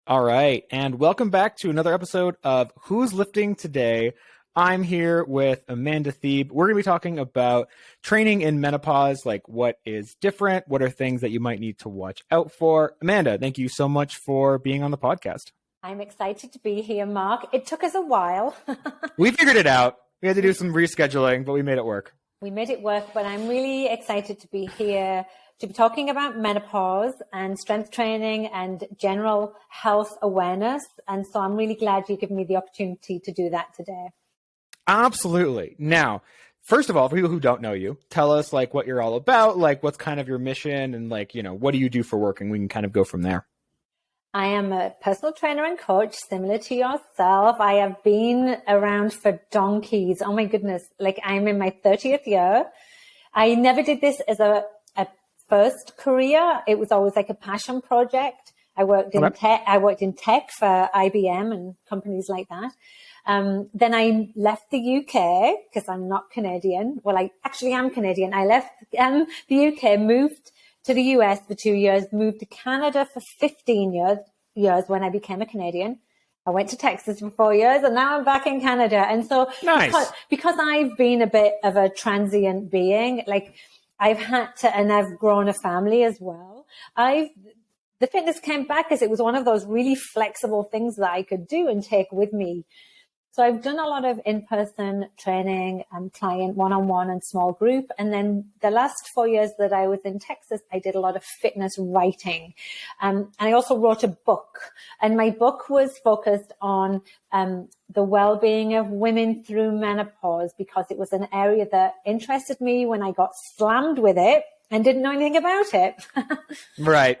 All right, and welcome back to another episode of Who's Lifting Today. I'm here with Amanda Thebe. We're going to be talking about training in menopause, like what is different, what are things that you might need to watch out for. Amanda, thank you so much for being on the podcast. I'm excited to be here, Mark. It took us a while. We figured it out. We had to do some rescheduling, but we made it work. We made it work, but I'm really excited to be here to be talking about menopause and strength training and general health awareness. And so I'm really glad you gave me the opportunity to do that today. Absolutely. Now, first of all, for people who don't know you, tell us like what you're all about, like what's kind of your mission and like, what do you do for work? And we can kind of go from there. I am a personal trainer and coach, similar to yourself. I have been around for donkeys. Oh my goodness. Like I'm in my 30th year. I never did this as a first career. It was always like a passion project. I worked in tech for IBM and companies like that. Then I left the UK because I'm not Canadian. Well, I actually am Canadian. I left the UK, moved to the US for 2 years, moved to Canada for 15 years when I became a Canadian. I went to Texas for 4 years and now I'm back in Canada. And so nice. because I've been a bit of a transient being, like I've had to, and I've grown a family as well. The fitness came back because it was one of those really flexible things that I could do and take with me. So I've done a lot of in-person training and client one-on-one and small group. And then the last 4 years that I was in Texas, I did a lot of fitness writing. And I also wrote a book. And my book was focused on the well-being of women through menopause because it was an area that interested me when I got slammed with it and didn't know anything about it. Right.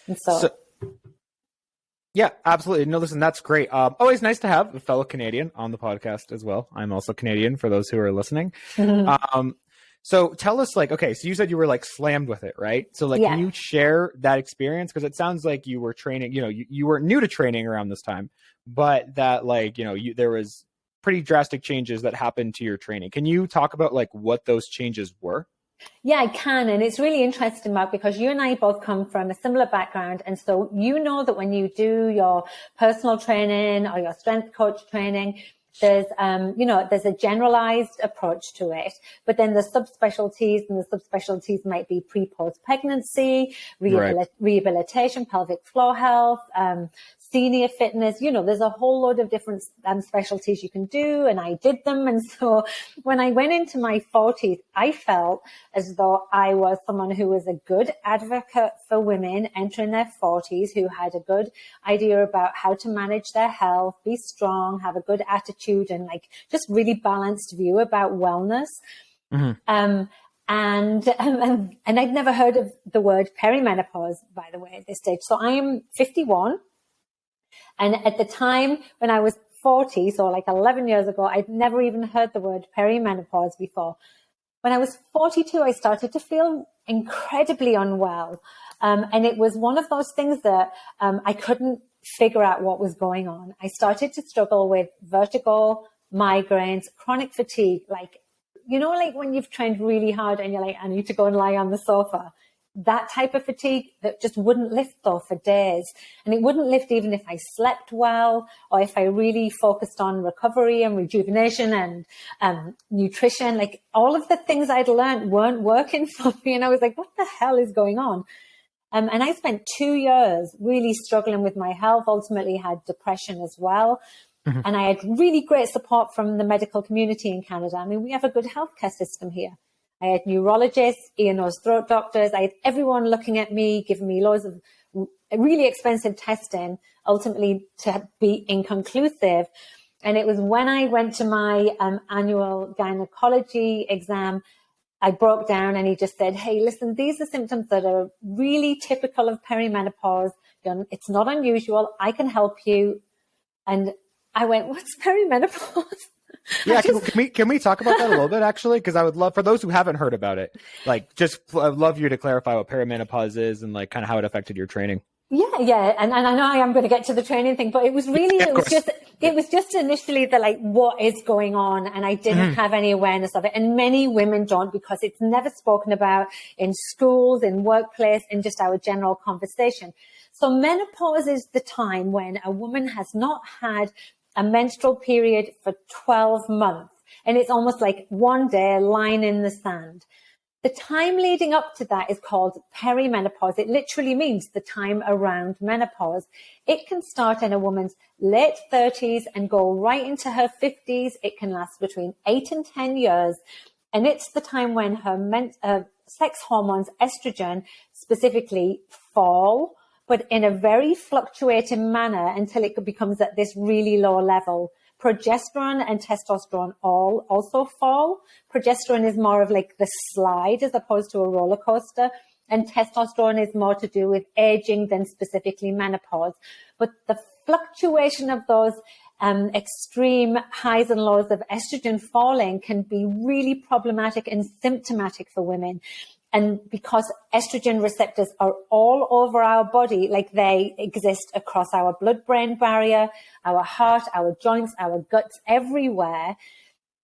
And so yeah, absolutely. No, listen, that's great. Always nice to have a fellow Canadian on the podcast as well. I'm also Canadian for those who are listening. So tell us okay, so you said you were like slammed with it, right? So Can you share that experience? Because it sounds like you were training, you weren't new to training around this time, but that there was pretty drastic changes that happened to your training. Can you talk about what those changes were? Yeah, I can. And it's really interesting, Mark, because you and I both come from a similar background. And so you know that when you do your personal training or your strength coach training, there's a generalized approach to it, but then the subspecialties and the subspecialties might be pre-post pregnancy, rehabilitation, pelvic floor health, senior fitness. There's a whole load of different specialties you can do, and I did them. And so when I went into my 40s, I felt as though I was someone who was a good advocate for women entering their 40s who had a good idea about how to manage their health, be strong, have a good attitude, and just really balanced view about wellness. And I'd never heard of the word perimenopause, by the way, at this stage. So I am 51. And at the time when I was 40, so 11 years ago, I'd never even heard the word perimenopause before. When I was 42, I started to feel incredibly unwell. And it was one of those things that I couldn't figure out what was going on. I started to struggle with vertigo, migraines, chronic fatigue, when you've trained really hard and you're like, I need to go and lie on the sofa. That type of fatigue that just wouldn't lift though for days. And it wouldn't lift even if I slept well or if I really focused on recovery and rejuvenation and nutrition. All of the things I'd learned weren't working for me. And I was like, what the hell is going on? And I spent 2 years really struggling with my health, ultimately had depression as well. And I had really great support from the medical community in Canada. I mean, we have a good healthcare system here. I had neurologists, ear, nose, throat doctors. I had everyone looking at me, giving me loads of really expensive testing, ultimately to be inconclusive. And it was when I went to my annual gynecology exam, I broke down and he just said, hey, listen, these are symptoms that are really typical of perimenopause. It's not unusual. I can help you. And I went, what's perimenopause? Yeah, can we talk about that a little bit, actually? Because I would love, for those who haven't heard about it, I'd love you to clarify what perimenopause is and kind of how it affected your training. Yeah. And I know I am going to get to the training thing, but it was really, it was just initially what is going on? And I didn't have any awareness of it. And many women don't, because it's never spoken about in schools, in workplace, in just our general conversation. So menopause is the time when a woman has not had a menstrual period for 12 months. And it's almost like one day, a line in the sand. The time leading up to that is called perimenopause. It literally means the time around menopause. It can start in a woman's late 30s and go right into her 50s. It can last between 8 and 10 years. And it's the time when her sex hormones, estrogen specifically, fall, but in a very fluctuating manner until it becomes at this really low level. Progesterone and testosterone also fall. Progesterone is more of like the slide as opposed to a roller coaster. And testosterone is more to do with aging than specifically menopause. But the fluctuation of those extreme highs and lows of estrogen falling can be really problematic and symptomatic for women. And because estrogen receptors are all over our body, like they exist across our blood-brain barrier, our heart, our joints, our guts, everywhere,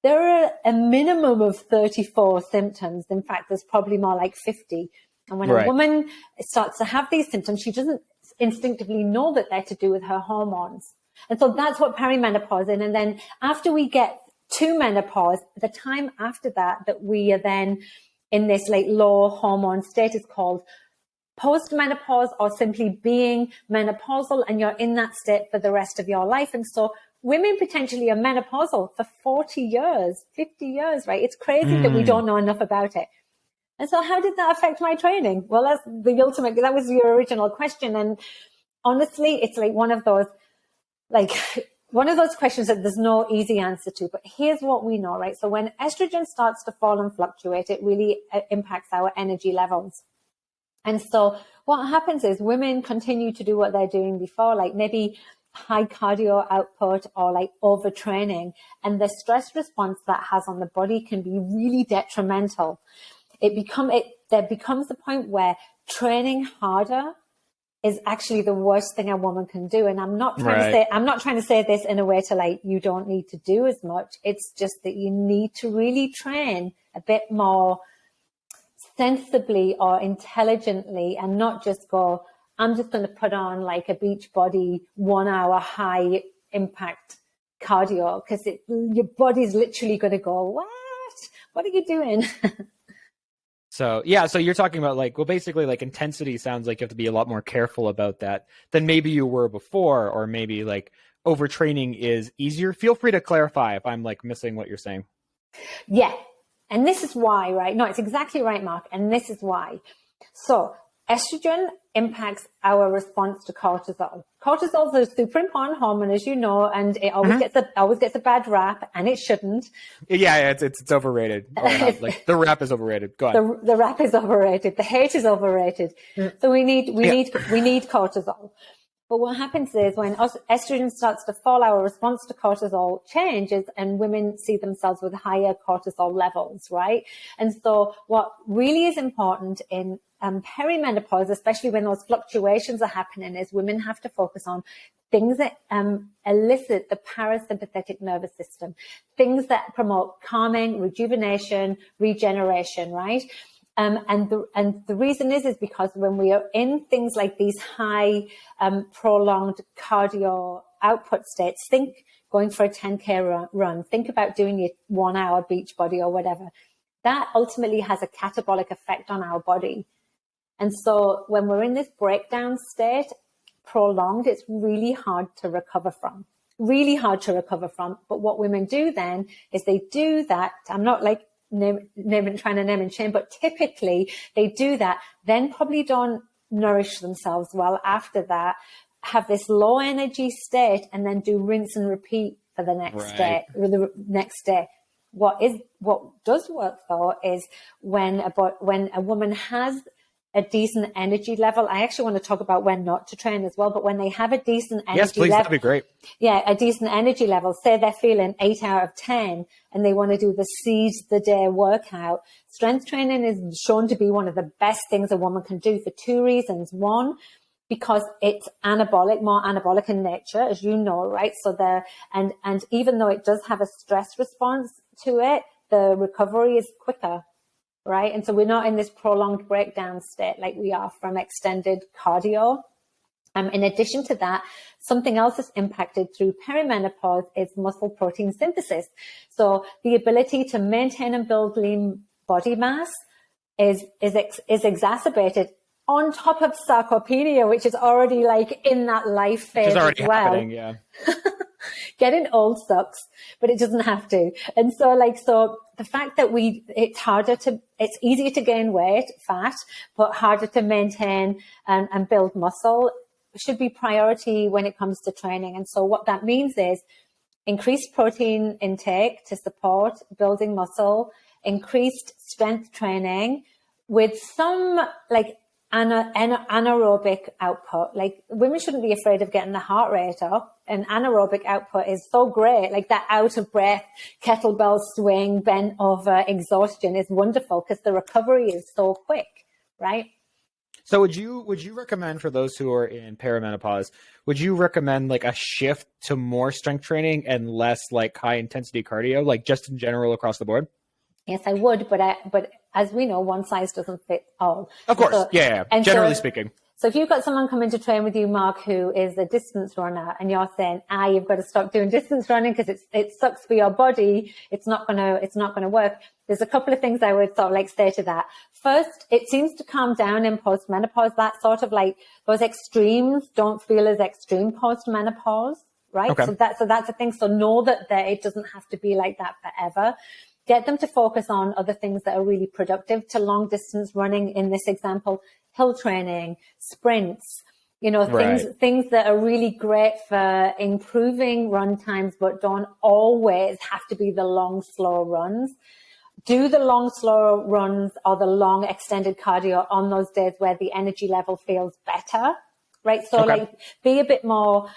there are a minimum of 34 symptoms. In fact, there's probably more like 50. And when a woman starts to have these symptoms, she doesn't instinctively know that they're to do with her hormones. And so that's what perimenopause is. And then after we get to menopause, the time after that we are then in this like low hormone state is called postmenopause, or simply being menopausal, and you're in that state for the rest of your life. And so women potentially are menopausal for 40 years, 50 years, right? It's crazy that we don't know enough about it. And so how did that affect my training? Well, that's the ultimate, that was your original question. And honestly, it's like one of those questions that there's no easy answer to, but here's what we know, right? So when estrogen starts to fall and fluctuate, it really impacts our energy levels. And so what happens is women continue to do what they're doing before, like maybe high cardio output or like overtraining, and the stress response that has on the body can be really detrimental. There becomes the point where training harder is actually the worst thing a woman can do. And I'm not trying to say this in a way to like, you don't need to do as much. It's just that you need to really train a bit more sensibly or intelligently, and not just go, I'm just going to put on like a beach body 1 hour high impact cardio, because your body's literally going to go, what are you doing? So you're talking about basically intensity sounds like you have to be a lot more careful about that than maybe you were before, or maybe like overtraining is easier. Feel free to clarify if I'm missing what you're saying. Yeah. And this is why, right? No, it's exactly right, Mark. And this is why. So estrogen impacts our response to cortisol. Cortisol is a super important hormone, as you know, and it always gets a bad rap, and it shouldn't. Yeah, it's overrated. The rap is overrated. Go on. The rap is overrated. The hate is overrated. So we need cortisol. But what happens is when estrogen starts to fall, our response to cortisol changes, and women see themselves with higher cortisol levels, right? And so what really is important in perimenopause, especially when those fluctuations are happening, is women have to focus on things that elicit the parasympathetic nervous system, things that promote calming, rejuvenation, regeneration, right? And the reason is because when we are in things like these high prolonged cardio output states, think going for a 10K run, think about doing your 1 hour beach body or whatever, that ultimately has a catabolic effect on our body. And so when we're in this breakdown state, prolonged, it's really hard to recover from. But what women do then is they do that. I'm not like trying to name and shame, but typically they do that, then probably don't nourish themselves well after that, have this low energy state, and then do rinse and repeat for the next day. What does work though is when a woman has a decent energy level. I actually want to talk about when not to train as well, but when they have a decent energy yes, please, level. That'd be great. Yeah, a decent energy level. Say they're feeling 8 out of 10 and they want to do the seize the day workout. Strength training is shown to be one of the best things a woman can do for two reasons. One, because it's more anabolic in nature, as you know, right? So and even though it does have a stress response to it, the recovery is quicker. Right. And so we're not in this prolonged breakdown state like we are from extended cardio. In addition to that, something else that's impacted through perimenopause is muscle protein synthesis. So the ability to maintain and build lean body mass is exacerbated on top of sarcopenia, which is already like in that life phase as well. Happening, yeah. Getting old sucks, but it doesn't have to. And so the fact that it's easier to gain weight, fat, but harder to maintain and build muscle should be priority when it comes to training. And so what that means is increased protein intake to support building muscle, increased strength training with some like anaerobic output. Like women shouldn't be afraid of getting the heart rate up, and anaerobic output is so great. Like that out of breath kettlebell swing bent over exhaustion is wonderful because the recovery is so quick, right? So would you recommend for those who are in perimenopause, would you recommend like a shift to more strength training and less like high intensity cardio, like just in general across the board? Yes, I would, but as we know, one size doesn't fit all. Of course, yeah. And generally speaking. So if you've got someone coming to train with you, Mark, who is a distance runner, and you're saying, you've got to stop doing distance running because it sucks for your body, it's not gonna work. There's a couple of things I would sort of like say to that. First, it seems to calm down in postmenopause. That sort of like those extremes don't feel as extreme postmenopause, right? Okay. So that's a thing. So know that it doesn't have to be like that forever. Get them to focus on other things that are really productive to long distance running. In this example, hill training, sprints, things that are really great for improving run times, but don't always have to be the long, slow runs. Do the long, slow runs or the long extended cardio on those days where the energy level feels better. Right. So like be a bit more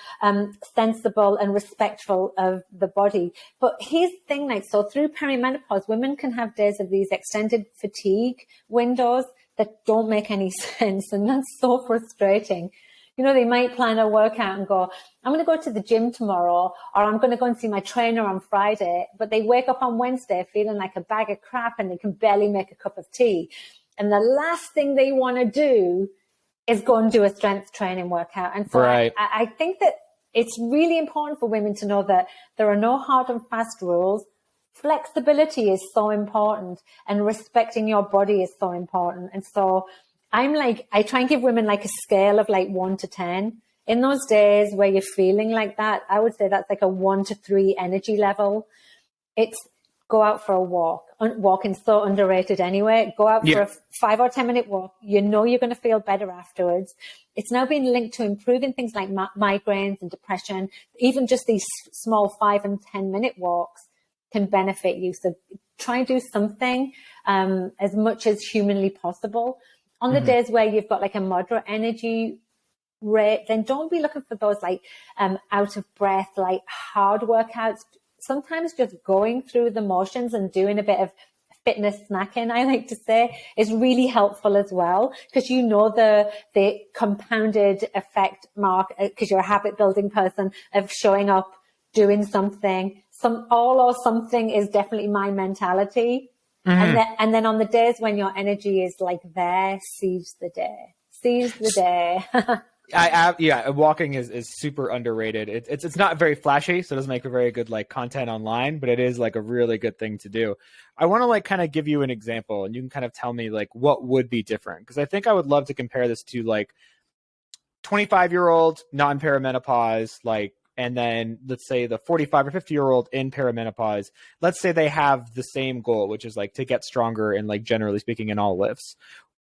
sensible and respectful of the body. But here's the thing, like, so through perimenopause, women can have days of these extended fatigue windows that don't make any sense. And that's so frustrating. You know, they might plan a workout and go, I'm going to go to the gym tomorrow, or I'm going to go and see my trainer on Friday. But they wake up on Wednesday feeling like a bag of crap and they can barely make a cup of tea. And the last thing they want to do is go and do a strength training workout. And so I think that it's really important for women to know that there are no hard and fast rules. Flexibility is so important, and respecting your body is so important. And so I try and give women like a scale of like 1 to 10. In those days where you're feeling like that, I would say that's like a 1 to 3 energy level. It's go out for a walk. Walking's so underrated anyway. Go out for a 5 or 10 minute walk. You know you're going to feel better afterwards. It's now been linked to improving things like migraines and depression. Even just these small 5 and 10 minute walks can benefit you. So try and do something as much as humanly possible. On the days where you've got like a moderate energy rate, then don't be looking for those like out of breath, like hard workouts. Sometimes just going through the motions and doing a bit of fitness snacking, I like to say, is really helpful as well, because you know the compounded effect, Mark, because you're a habit building person, of showing up, doing something. All or something is definitely my mentality. And then on the days when your energy is like there, seize the day. Seize the day. Walking is super underrated. It's not very flashy, so it doesn't make a very good like content online, but it is like a really good thing to do. I want to like kind of give you an example, and you can kind of tell me like what would be different, because I think I would love to compare this to like 25-year-old non-perimenopause, like, and then let's say the 45 or 50-year-old in perimenopause. Let's say they have the same goal, which is like to get stronger and like generally speaking in all lifts.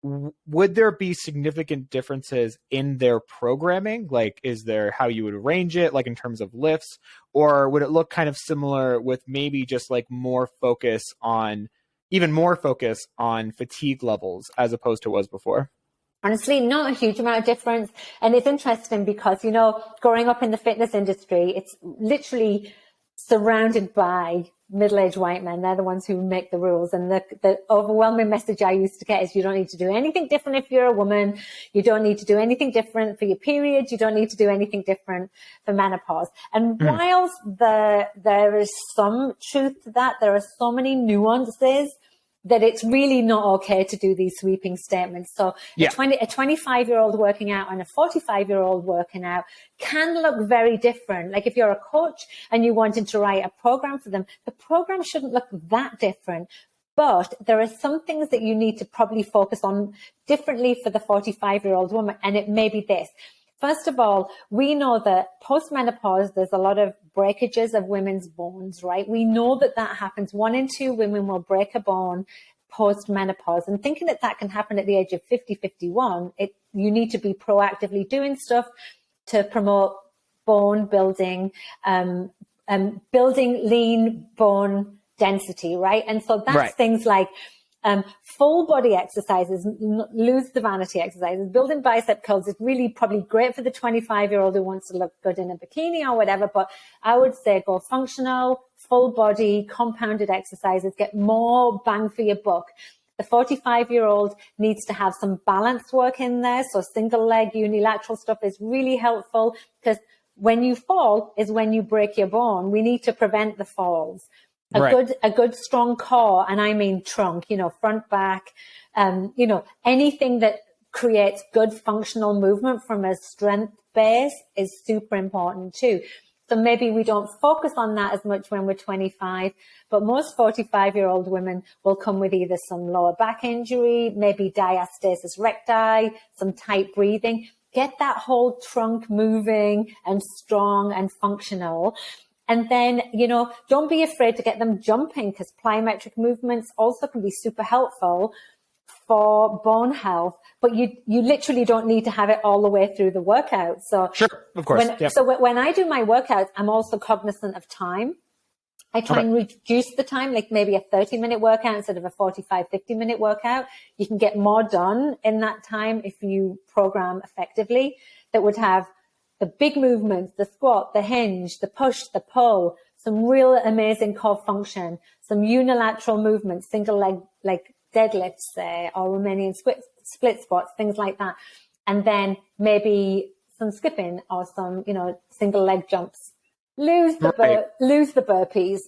Would there be significant differences in their programming? Like, is there how you would arrange it, like in terms of lifts, or would it look kind of similar with maybe just like even more focus on fatigue levels as opposed to what was before? Honestly, not a huge amount of difference. And it's interesting because, you know, growing up in the fitness industry, it's literally surrounded by middle-aged white men. They're the ones who make the rules. And the overwhelming message I used to get is you don't need to do anything different if you're a woman. You don't need to do anything different for your period. You don't need to do anything different for menopause. And whilst there is some truth to that, there are so many nuances that it's really not okay to do these sweeping statements. So a 25-year-old working out and a 45-year-old working out can look very different. Like if you're a coach and you wanted to write a program for them, the program shouldn't look that different. But there are some things that you need to probably focus on differently for the 45-year-old woman. And it may be this. First of all, we know that post-menopause, there's a lot of breakages of women's bones, right? We know that that happens. 1 in 2 women will break a bone post-menopause. And thinking that that can happen at the age of 50, 51, you need to be proactively doing stuff to promote bone building, building lean bone density, right? And so that's things like full body exercises, lose the vanity exercises, building bicep curls is really probably great for the 25-year-old who wants to look good in a bikini or whatever. But I would say go functional, full body, compounded exercises, get more bang for your buck. The 45-year-old needs to have some balance work in there. So single leg, unilateral stuff is really helpful because when you fall is when you break your bone. We need to prevent the falls. A good strong core, and I mean trunk, front, back, anything that creates good functional movement from a strength base is super important too. So maybe we don't focus on that as much when we're 25, but most 45-year-old women will come with either some lower back injury, maybe diastasis recti, some tight breathing. Get that whole trunk moving and strong and functional. And then, don't be afraid to get them jumping because plyometric movements also can be super helpful for bone health, but you literally don't need to have it all the way through the workout. So sure, of course. So when I do my workouts, I'm also cognizant of time. I try and reduce the time, like maybe a 30-minute workout instead of a 45, 50-minute workout. You can get more done in that time if you program effectively. That would have the big movements, the squat, the hinge, the push, the pull, some real amazing core function, some unilateral movements, single leg, like deadlifts, say, or Romanian split squats, things like that. And then maybe some skipping or some, single leg jumps. Lose the burpees.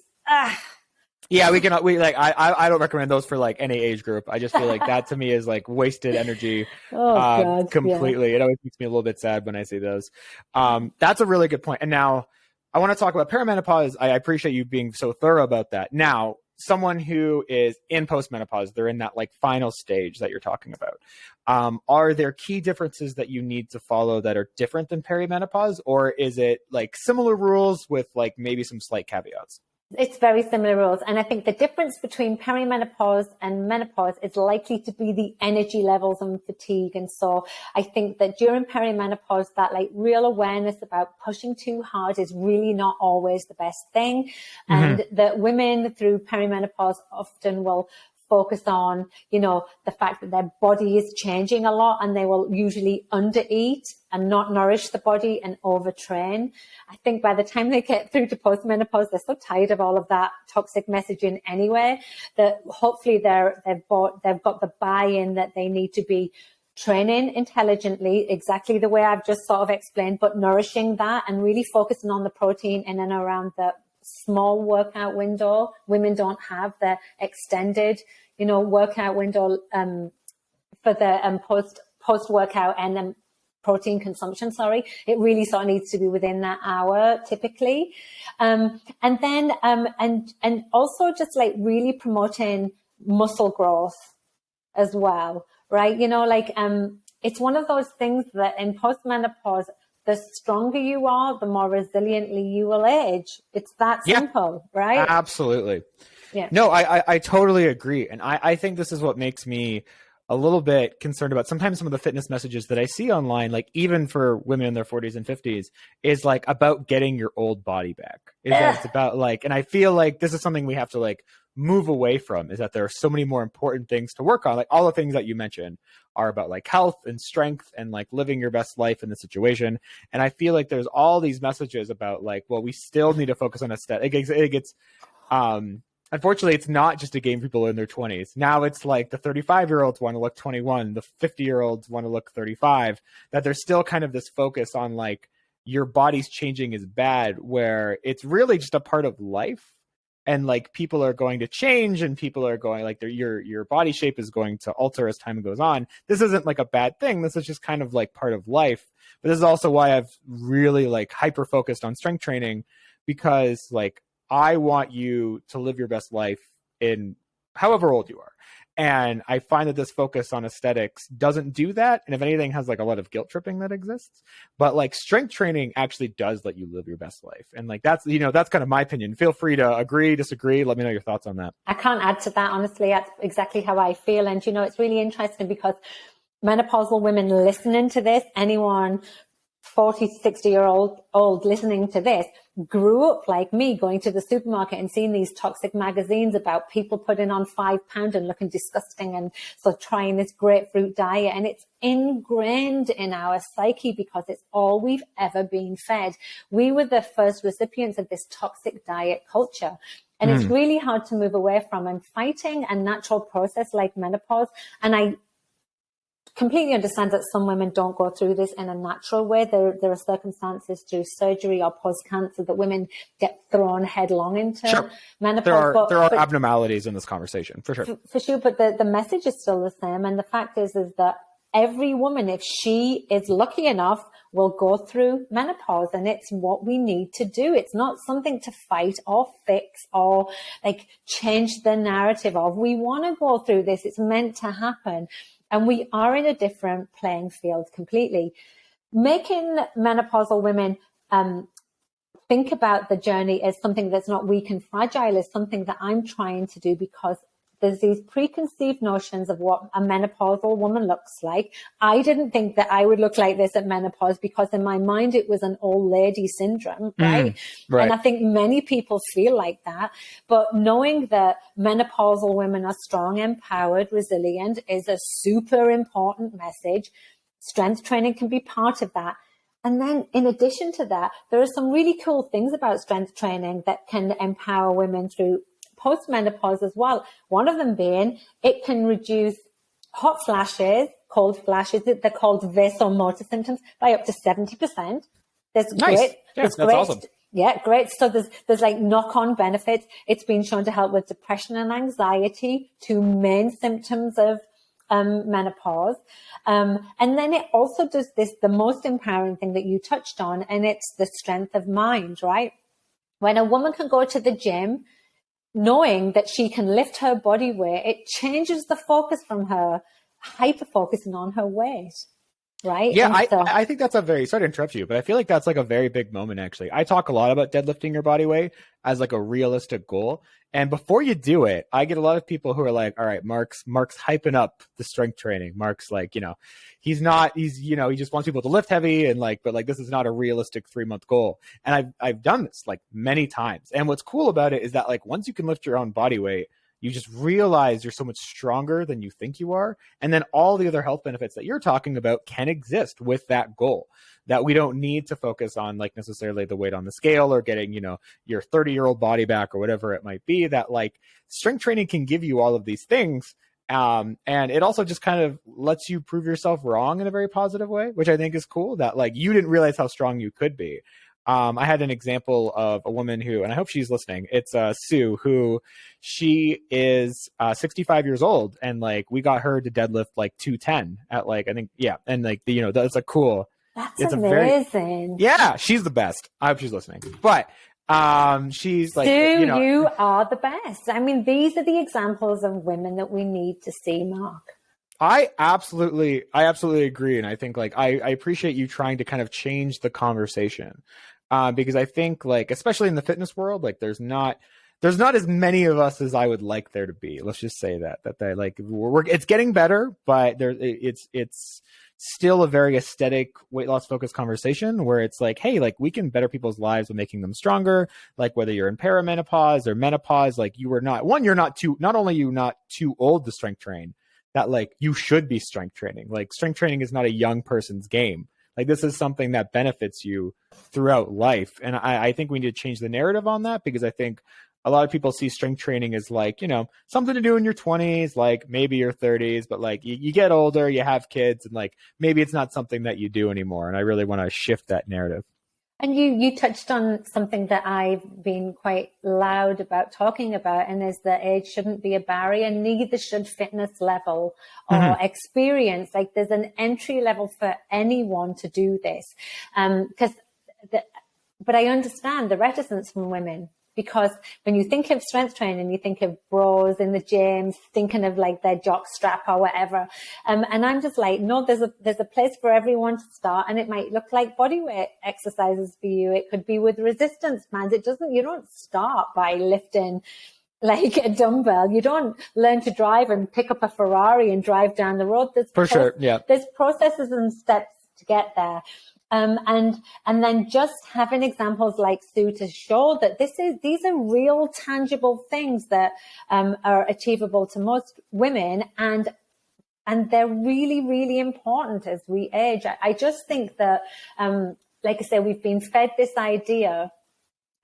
Yeah, I don't recommend those for like any age group. I just feel like that to me is like wasted energy completely. Yeah. It always makes me a little bit sad when I see those. That's a really good point. And now I want to talk about perimenopause. I appreciate you being so thorough about that. Now, someone who is in postmenopause, they're in that like final stage that you're talking about. Are there key differences that you need to follow that are different than perimenopause, or is it like similar rules with like maybe some slight caveats? It's very similar rules. And I think the difference between perimenopause and menopause is likely to be the energy levels and fatigue. And so I think that during perimenopause, that like real awareness about pushing too hard is really not always the best thing. And that women through perimenopause often will focus on, the fact that their body is changing a lot and they will usually undereat and not nourish the body and overtrain. I think by the time they get through to postmenopause, they're so tired of all of that toxic messaging anyway, that hopefully they've got the buy-in that they need to be training intelligently, exactly the way I've just sort of explained, but nourishing that and really focusing on the protein in and around the small workout window. Women don't have the extended, workout window for the post workout and protein consumption. It really sort of needs to be within that hour typically, and then and also just like really promoting muscle growth as well, right? It's one of those things that in postmenopause, the stronger you are, the more resiliently you will age. It's that simple, right? Absolutely. Yeah. No, I totally agree. And I think this is what makes me a little bit concerned about sometimes some of the fitness messages that I see online, like even for women in their 40s and 50s, is like about getting your old body back. It's about like, and I feel like this is something we have to like move away from, is that there are so many more important things to work on. Like all the things that you mentioned are about like health and strength and like living your best life in the situation. And I feel like there's all these messages about like, well, we still need to focus on aesthetics. It gets, unfortunately, it's not just a game for people in their 20s. Now it's like the 35-year-olds want to look 21, the 50-year-olds want to look 35, that there's still kind of this focus on like your body's changing is bad, where it's really just a part of life. and like people are going to change and people are going like your body shape is going to alter as time goes on. This isn't like a bad thing. This is just kind of like part of life. But this is also why I've really like hyper focused on strength training, because like I want you to live your best life in however old you are. And I find that this focus on aesthetics doesn't do that. And if anything, has like a lot of guilt tripping that exists. But like strength training actually does let you live your best life. And like that's, you know, that's kind of my opinion. Feel free to agree, disagree. Let me know your thoughts on that. I can't add to that, honestly. That's exactly how I feel. And, you know, it's really interesting because menopausal women listening to this, anyone 40, 60-year-old listening to this, grew up like me, going to the supermarket and seeing these toxic magazines about people putting on 5 pounds and looking disgusting, and so trying this grapefruit diet. And it's ingrained in our psyche because it's all we've ever been fed. We were the first recipients of this toxic diet culture. And it's really hard to move away from, and fighting a natural process like menopause. And I completely understand that some women don't go through this in a natural way. There are circumstances through surgery or post-cancer that women get thrown headlong into menopause. There are abnormalities in this conversation, for sure. For sure, but the message is still the same. And the fact is that every woman, if she is lucky enough, will go through menopause, and it's what we need to do. It's not something to fight or fix or like change the narrative of. We want to go through this. It's meant to happen. And we are in a different playing field completely. Making menopausal women think about the journey as something that's not weak and fragile is something that I'm trying to do, because there's these preconceived notions of what a menopausal woman looks like. I didn't think that I would look like this at menopause, because in my mind it was an old lady syndrome, right? Right. And I think many people feel like that. But knowing that menopausal women are strong, empowered, resilient is a super important message. Strength training can be part of that. And then in addition to that, there are some really cool things about strength training that can empower women through post-menopause as well. One of them being it can reduce hot flashes, cold flashes, they're called vasomotor symptoms, by up to 70%. There's nice. Great. Yeah, there's that's great, awesome. Yeah, great. So there's like knock-on benefits. It's been shown to help with depression and anxiety, two main symptoms of menopause. And then it also does the most empowering thing that you touched on, and it's the strength of mind, right? When a woman can go to the gym knowing that she can lift her body weight, it changes the focus from her hyper focusing on her weight, right? Yeah, I think that's sorry to interrupt you, but I feel like that's like a very big moment, actually. I talk a lot about deadlifting your body weight as like a realistic goal. And before you do it, I get a lot of people who are like, all right, Mark's hyping up the strength training. Mark's like, you know, he just wants people to lift heavy and like, but like, this is not a realistic 3-month goal. And I've done this like many times. And what's cool about it is that like, once you can lift your own body weight, you just realize you're so much stronger than you think you are. And then all the other health benefits that you're talking about can exist with that goal, that we don't need to focus on like necessarily the weight on the scale or getting, you know, your 30-year-old body back or whatever it might be. That like strength training can give you all of these things. And it also just kind of lets you prove yourself wrong in a very positive way, which I think is cool, that like you didn't realize how strong you could be. I had an example of a woman who, and I hope she's listening, it's Sue, who she is 65 years old, and like we got her to deadlift like 210 at like, I think, yeah. And like, you know, that's a cool. That's amazing. Yeah, she's the best. I hope she's listening. But she's like, Sue, you know, you are the best. I mean, these are the examples of women that we need to see, Mark. I absolutely agree. And I think like, I appreciate you trying to kind of change the conversation. Because I think like, especially in the fitness world, like there's not as many of us as I would like there to be. Let's just say that they like, it's getting better, but it's still a very aesthetic weight loss focused conversation where it's like, hey, like we can better people's lives by making them stronger. Like whether you're in perimenopause or menopause, like you're not only you not too old to strength train, that like you should be strength training. Like strength training is not a young person's game. Like this is something that benefits you throughout life. And I think we need to change the narrative on that, because I think a lot of people see strength training as like, you know, something to do in your 20s, like maybe your 30s, but like you get older, you have kids, and like maybe it's not something that you do anymore. And I really want to shift that narrative. And you touched on something that I've been quite loud about talking about, and is that age shouldn't be a barrier, neither should fitness level or experience. Like, there's an entry level for anyone to do this. But I understand the reticence from women, because when you think of strength training, you think of bros in the gym, thinking of like their jock strap or whatever. And I'm just like, no, there's a place for everyone to start, and it might look like bodyweight exercises for you. It could be with resistance bands. You don't start by lifting like a dumbbell. You don't learn to drive and pick up a Ferrari and drive down the road. There's processes and steps to get there. And then just having examples like Sue to show that these are real tangible things that are achievable to most women, and they're really, really important as we age. I just think that, like I said, we've been fed this idea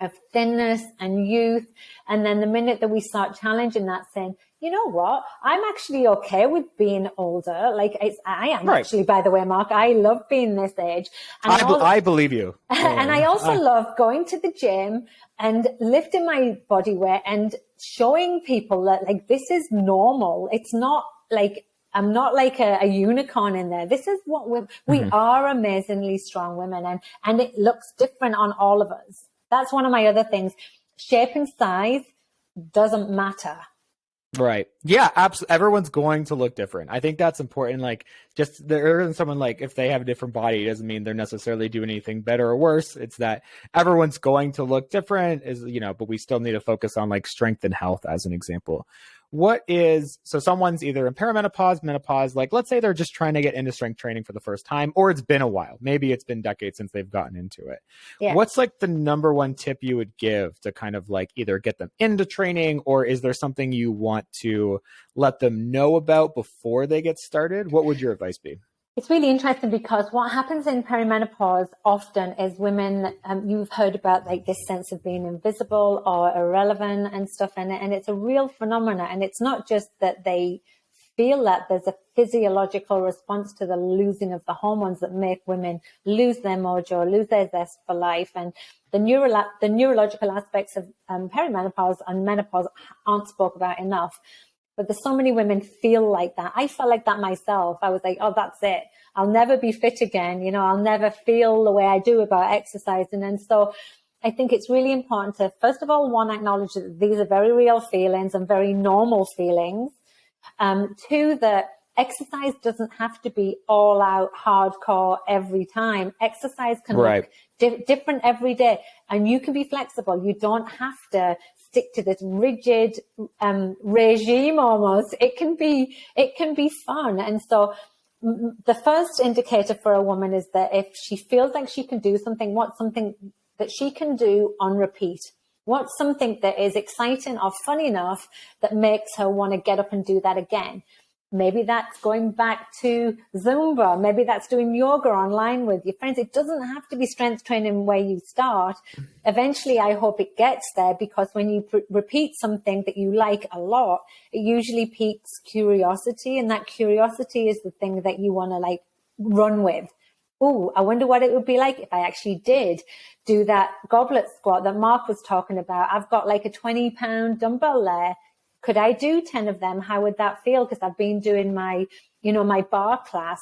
of thinness and youth, and then the minute that we start challenging that, saying, you know what, I'm actually okay with being older. Like, I am actually, by the way, Mark, I love being this age. And I believe you. And I also love going to the gym and lifting my body weight and showing people that, like, this is normal. It's not like, I'm not like a unicorn in there. This is what we are amazingly strong women, and it looks different on all of us. That's one of my other things. Shape and size doesn't matter. Right. Yeah, absolutely. Everyone's going to look different. I think that's important. Like, just there isn't someone, like, if they have a different body, it doesn't mean they're necessarily doing anything better or worse. It's that everyone's going to look different, but we still need to focus on like strength and health as an example. So someone's either in perimenopause, menopause, like, let's say they're just trying to get into strength training for the first time, or it's been a while. Maybe it's been decades since they've gotten into it. Yeah. What's like the number one tip you would give to kind of like either get them into training, or is there something you want to let them know about before they get started? What would your advice be? It's really interesting, because what happens in perimenopause often is women, you've heard about like this sense of being invisible or irrelevant and stuff, and it's a real phenomenon. And it's not just that they feel that, there's a physiological response to the losing of the hormones that make women lose their mojo, lose their zest for life. And the neurological aspects of perimenopause and menopause aren't spoke about enough. But there's so many women feel like that. I felt like that myself. I was like, oh, that's it. I'll never be fit again. I'll never feel the way I do about exercising. And so I think it's really important to, first of all, one, acknowledge that these are very real feelings and very normal feelings. Two, that exercise doesn't have to be all out hardcore every time. Exercise can look different every day, and you can be flexible. You don't have to stick to this rigid regime almost. It can be fun. And so the first indicator for a woman is that if she feels like she can do something, what's something that she can do on repeat? What's something that is exciting or fun enough that makes her want to get up and do that again? Maybe that's going back to Zumba. Maybe that's doing yoga online with your friends. It doesn't have to be strength training where you start. Eventually, I hope it gets there, because when you repeat something that you like a lot, it usually piques curiosity. And that curiosity is the thing that you want to like run with. Oh, I wonder what it would be like if I actually did do that goblet squat that Mark was talking about. I've got like a 20-pound dumbbell there. Could I do 10 of them? How would that feel? Because I've been doing my bar class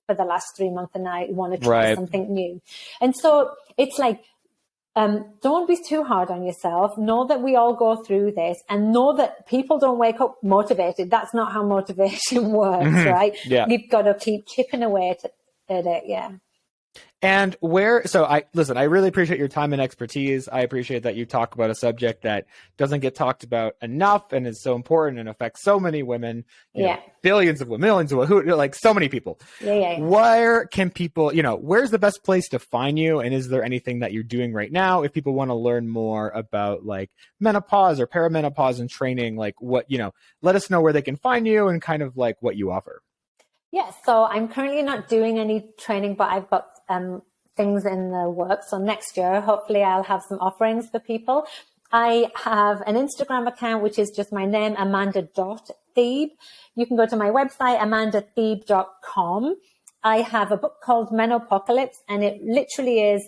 for the last 3 months, and I want to try something new. And so it's like, don't be too hard on yourself. Know that we all go through this, and know that people don't wake up motivated. That's not how motivation works, right? Yeah. You've got to keep chipping away at it. Yeah. And I really appreciate your time and expertise. I appreciate that you talk about a subject that doesn't get talked about enough and is so important and affects so many women, billions of women, millions of women, like so many people. Yeah. Where can people, where's the best place to find you? And is there anything that you're doing right now if people want to learn more about like menopause or perimenopause and training, like what, let us know where they can find you and kind of like what you offer. Yeah, so I'm currently not doing any training, but I've got things in the works. So next year, hopefully I'll have some offerings for people. I have an Instagram account, which is just my name, amanda.thebe. You can go to my website, amandathebe.com. I have a book called Menopause, and it literally is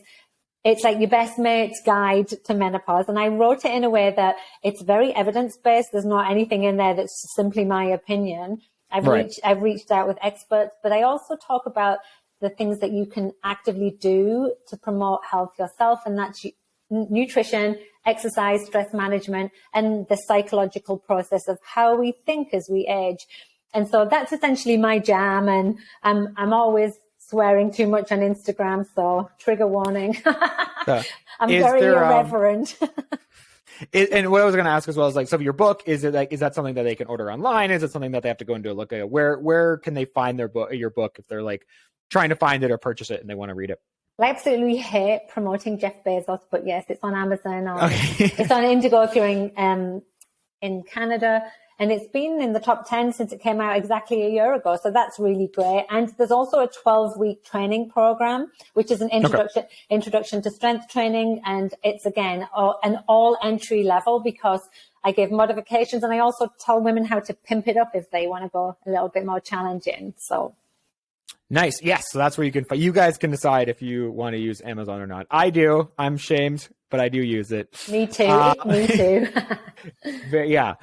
It's like your best mate's guide to menopause. And I wrote it in a way that it's very evidence-based. There's not anything in there that's simply my opinion. I've reached out with experts, but I also talk about the things that you can actively do to promote health yourself. And that's nutrition, exercise, stress management, and the psychological process of how we think as we age. And so that's essentially my jam. And I'm always swearing too much on Instagram, so trigger warning. I'm very irreverent. And what I was going to ask as well is like, so your book, is that something that they can order online? Is it something that they have to go and do a look at? Where can they find your book if they're like trying to find it or purchase it and they want to read it? I absolutely hate promoting Jeff Bezos, but yes, it's on Amazon. It's on Indigo if you're in Canada. And it's been in the top 10 since it came out exactly a year ago. So that's really great. And there's also a 12-week training program, which is an introduction to strength training. And it's, again, an all entry level because I give modifications. And I also tell women how to pimp it up if they want to go a little bit more challenging. So. Nice. Yes. So that's where you guys can decide if you want to use Amazon or not. I do. I'm shamed, but I do use it. Me too. Me too. Yeah.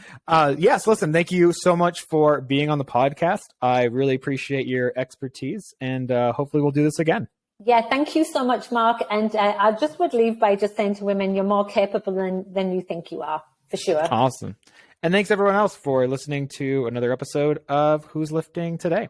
Yes. Listen, thank you so much for being on the podcast. I really appreciate your expertise and hopefully we'll do this again. Yeah. Thank you so much, Mark. And I just would leave by just saying to women, you're more capable than you think you are, for sure. Awesome. And thanks everyone else for listening to another episode of Who's Lifting Today.